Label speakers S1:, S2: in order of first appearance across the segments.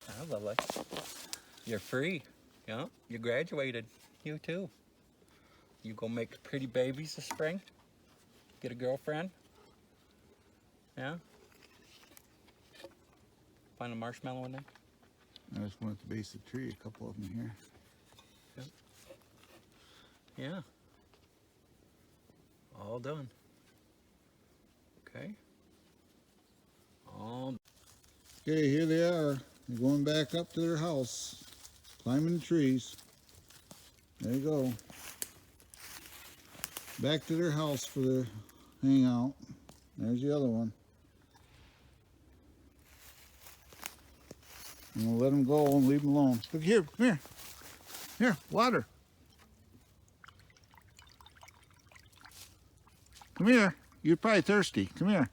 S1: Oh, lovely. You're free. Yeah, you graduated. You too. You go make pretty babies this spring? Get a girlfriend? Yeah? Find a marshmallow in there?
S2: There's one at the base of the tree, a couple of them here.
S1: Yeah. Yeah. All done. Okay. All.
S2: Okay, here they are. They're going back up to their house, climbing the trees. There you go. Back to their house for their hangout. There's the other one. I'm gonna let them go and leave them alone. Look here, come here. Here, water. Come here. You're probably thirsty. Come here.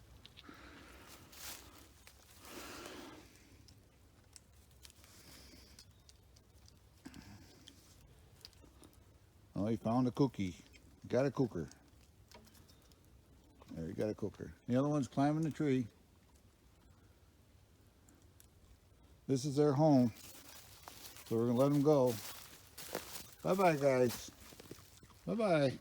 S2: Oh, he found a cookie. Got a cooker. There, you got a cooker. The other one's climbing the tree. This is their home. So we're gonna let them go. Bye-bye, guys. Bye-bye.